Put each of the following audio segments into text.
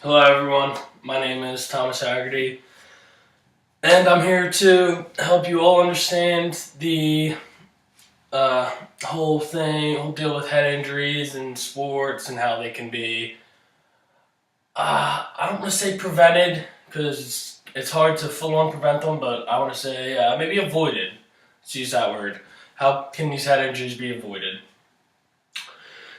Hello, everyone. My name is Thomas Haggerty, and I'm here to help you all understand the uh, whole deal with head injuries in sports and how they can be. I don't want to say prevented because it's hard to full on prevent them, but I want to say maybe avoided. Let's use that word. How can these head injuries be avoided?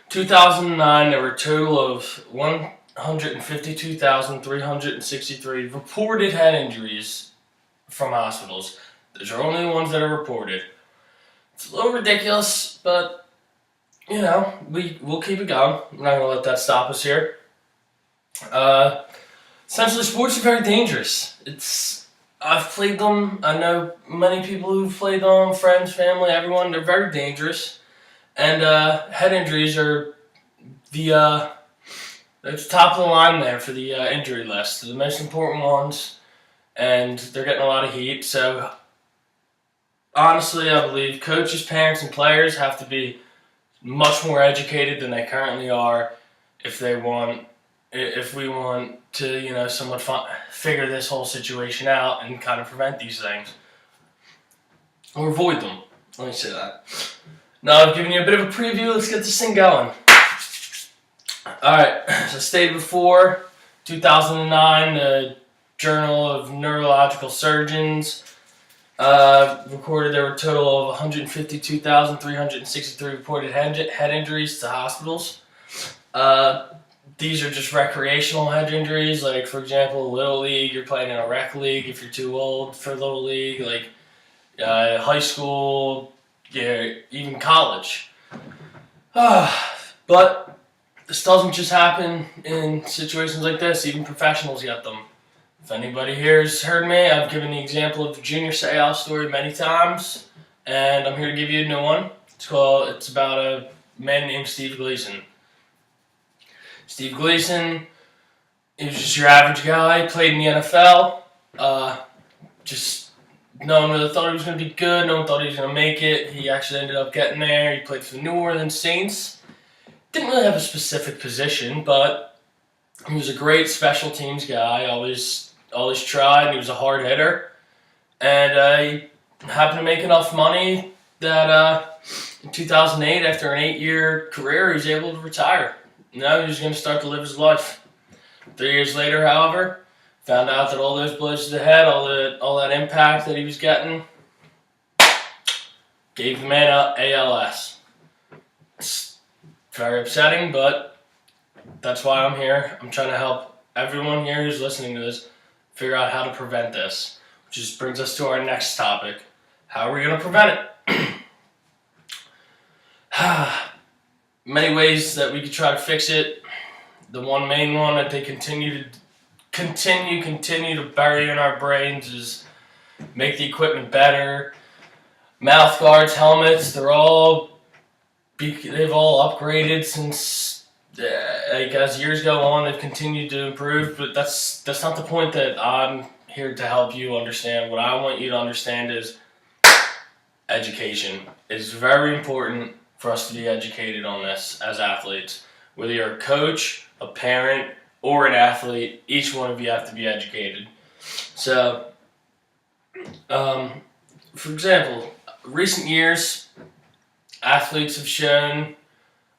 2009, there were a total of 152,363 reported head injuries from hospitals. Those are only the ones that are reported. It's a little ridiculous, but we'll keep it going. I'm not gonna let that stop us here. Essentially, sports are very dangerous. I've played them. I know many people who've played them, friends, family, everyone. They're very dangerous, and head injuries are the it's top of the line there for the injury list. They're the most important ones, and they're getting a lot of heat. So honestly, I believe coaches, parents, and players have to be much more educated than they currently are if we want to, somewhat figure this whole situation out and kind of prevent these things or avoid them. Let me say that. Now I've given you a bit of a preview. Let's get this thing going. All right. As I stated before, 2009, the Journal of Neurological Surgeons recorded there were a total of 152,363 reported head injuries to hospitals. These are just recreational head injuries, like, for example, Little League, you're playing in a rec league if you're too old for Little League, like high school, yeah, even college. But this doesn't just happen in situations like this, even professionals get them. If anybody here has heard me, I've given the example of the Junior Seau story many times, and I'm here to give you a new one. It's about a man named Steve Gleason. Steve Gleason, he was just your average guy, played in the NFL. Just no one really thought he was going to be good. No one thought he was going to make it. He actually ended up getting there. He played for the New Orleans Saints. Didn't really have a specific position, but he was a great special teams guy. Always tried. He was a hard hitter, and he happened to make enough money that in 2008, after an 8-year career, he was able to retire. Now he was going to start to live his life. 3 years later, however, found out that all those blows to the head, all that impact that he was getting, gave the man ALS. It's very upsetting, but that's why I'm here. I'm trying to help everyone here who's listening to this figure out how to prevent this, which just brings us to our next topic. How are we going to prevent it? Many ways that we could try to fix it. The one main one that they continue to bury in our brains is make the equipment better. Mouth guards, helmets, they've all upgraded since as years go on. They've continued to improve, but that's not the point that I'm here to help you understand. What I want you to understand is education. It is very important for us to be educated on this as athletes. Whether you're a coach, a parent, or an athlete, each one of you have to be educated. So, for example, recent years, athletes have shown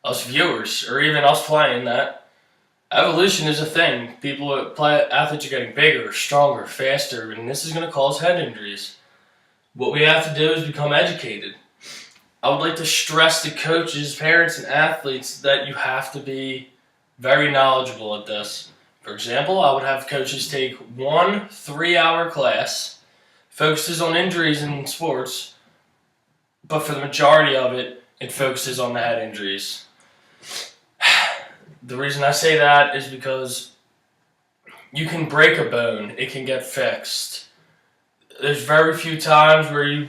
us viewers, or even us playing, that evolution is a thing. Athletes are getting bigger, stronger, faster, and this is going to cause head injuries. What we have to do is become educated. I would like to stress to coaches, parents, and athletes that you have to be very knowledgeable at this. For example, I would have coaches take 1 3-hour class, focuses on injuries in sports, but for the majority of it, it focuses on the head injuries. The reason I say that is because you can break a bone, it can get fixed. There's very few times where you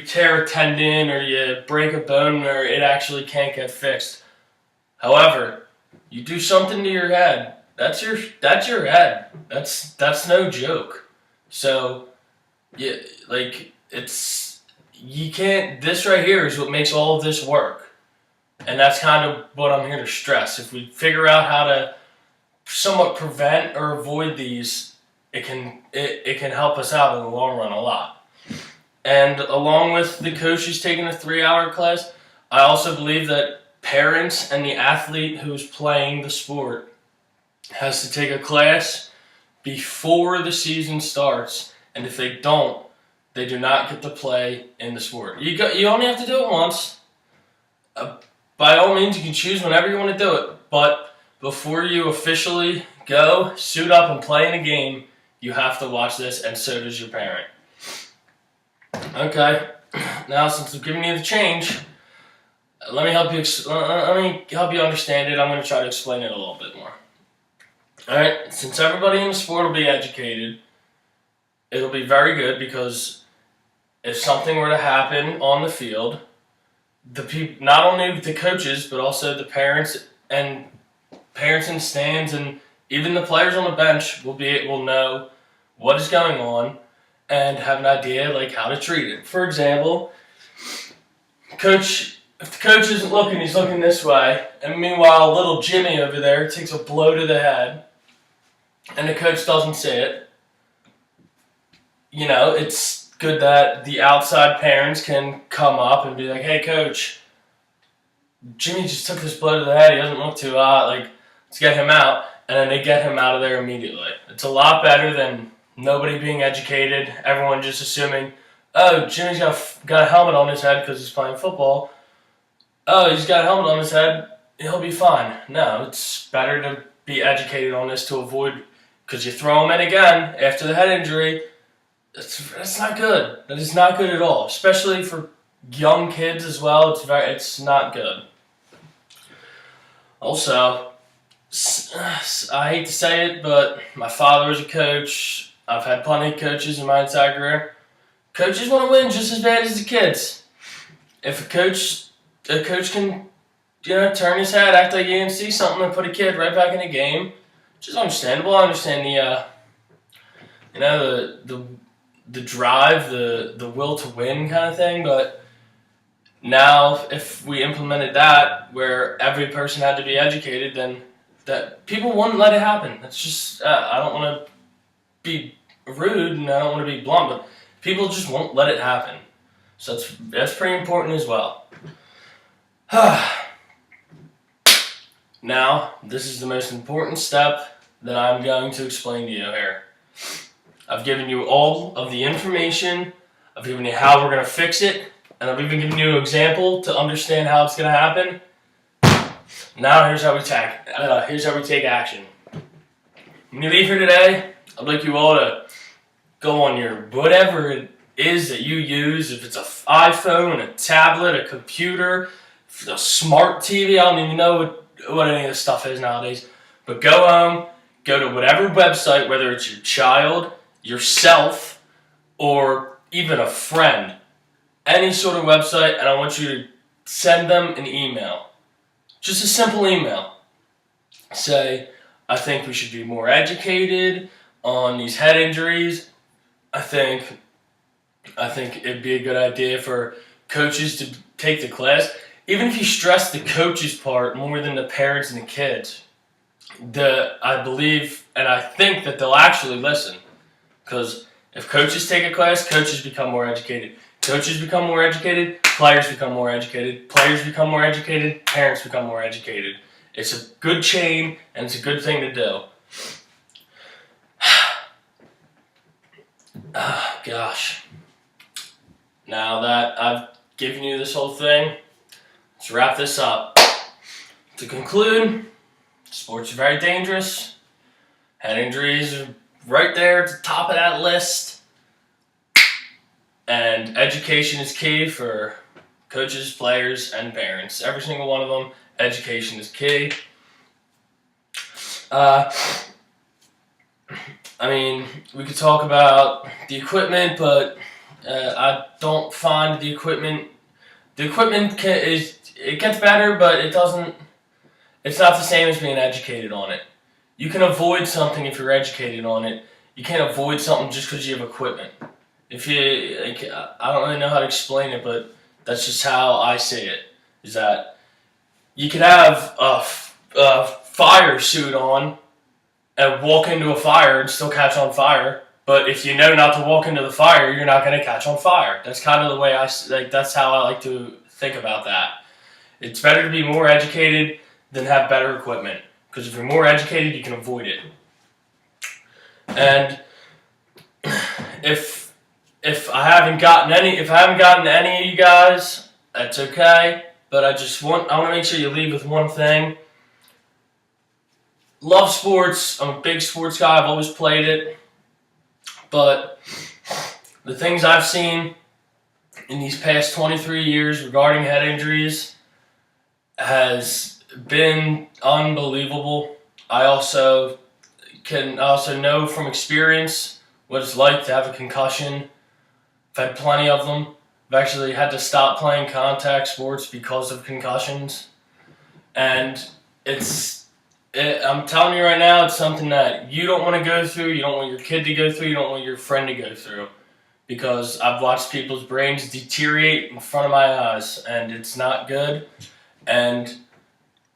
tear a tendon or you break a bone where it actually can't get fixed. However, you do something to your head, that's your head. That's no joke. So, this right here is what makes all of this work. And that's kind of what I'm here to stress. If we figure out how to somewhat prevent or avoid these, it can help us out in the long run a lot. And along with the coaches taking a 3-hour class, I also believe that parents and the athlete who's playing the sport has to take a class before the season starts, and if they don't, they do not get to play in the sport. You only have to do it once. By all means, you can choose whenever you want to do it, but before you officially go, suit up and play in a game, you have to watch this, and so does your parent. Okay, now since I'm giving you the change, let me help you understand it. I'm going to try to explain it a little bit more. All right, since everybody in the sport will be educated, it'll be very good because if something were to happen on the field, not only the coaches but also the parents in stands and even the players on the bench will know what is going on and have an idea like how to treat it. For example, if the coach isn't looking, he's looking this way, and meanwhile little Jimmy over there takes a blow to the head, and the coach doesn't see it. It's good that the outside parents can come up and be like, "Hey, coach, Jimmy just took this blow to the head. He doesn't look too hot. Let's get him out." And then they get him out of there immediately. It's a lot better than nobody being educated, everyone just assuming, "Oh, Jimmy's got a helmet on his head because he's playing football. Oh, he's got a helmet on his head. He'll be fine." No, it's better to be educated on this to avoid, because you throw him in again after the head injury. That's not good. That is not good at all, especially for young kids as well. It's not good. Also, I hate to say it, but my father was a coach. I've had plenty of coaches in my entire career. Coaches want to win just as bad as the kids. If a coach can, turn his head, act like he didn't see something, and put a kid right back in the game, which is understandable. I understand the drive, the will to win kind of thing, but now if we implemented that where every person had to be educated, then that people wouldn't let it happen. That's just I don't want to be rude and I don't want to be blunt, but people just won't let it happen. So that's pretty important as well. Now, this is the most important step that I'm going to explain to you here. I've given you all of the information, I've given you how we're going to fix it, and I've even given you an example to understand how it's going to happen. Now here's how we take action. When you leave here today, I'd like you all to go on your whatever it is that you use, if it's an iPhone, a tablet, a computer, a smart TV, I don't even know what any of this stuff is nowadays, but go home, go to whatever website, whether it's your child, yourself, or even a friend, any sort of website, and I want you to send them an email. Just a simple email. Say, "I think we should be more educated on these head injuries. I think it'd be a good idea for coaches to take the class." Even if you stress the coaches part more than the parents and the kids, I believe and I think that they'll actually listen. Because if coaches take a class, coaches become more educated. Coaches become more educated, players become more educated, players become more educated, parents become more educated. It's a good chain, and it's a good thing to do. Gosh. Now that I've given you this whole thing, let's wrap this up. To conclude, sports are very dangerous. Head injuries are right there at the top of that list. And education is key for coaches, players, and parents. Every single one of them, education is key. We could talk about the equipment, but I don't find the equipment. The equipment it gets better, but it doesn't. It's not the same as being educated on it. You can avoid something if you're educated on it. You can't avoid something just because you have equipment. I don't really know how to explain it, but that's just how I see it. Is that you could have a fire suit on, and walk into a fire and still catch on fire. But if you know not to walk into the fire, you're not going to catch on fire. That's kind of the way that's how I like to think about that. It's better to be more educated than have better equipment. Because if you're more educated, you can avoid it. And if I haven't gotten any of you guys, that's okay. But I want to make sure you leave with one thing. Love sports. I'm a big sports guy. I've always played it. But the things I've seen in these past 23 years regarding head injuries has been unbelievable. I also know from experience what it's like to have a concussion. I've had plenty of them. I've actually had to stop playing contact sports because of concussions. And I'm telling you right now, it's something that you don't want to go through, you don't want your kid to go through, you don't want your friend to go through. Because I've watched people's brains deteriorate in front of my eyes, and it's not good. And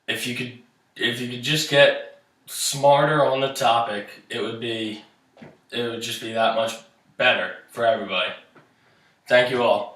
if you could just get smarter on the topic, it would just be that much better for everybody. Thank you all.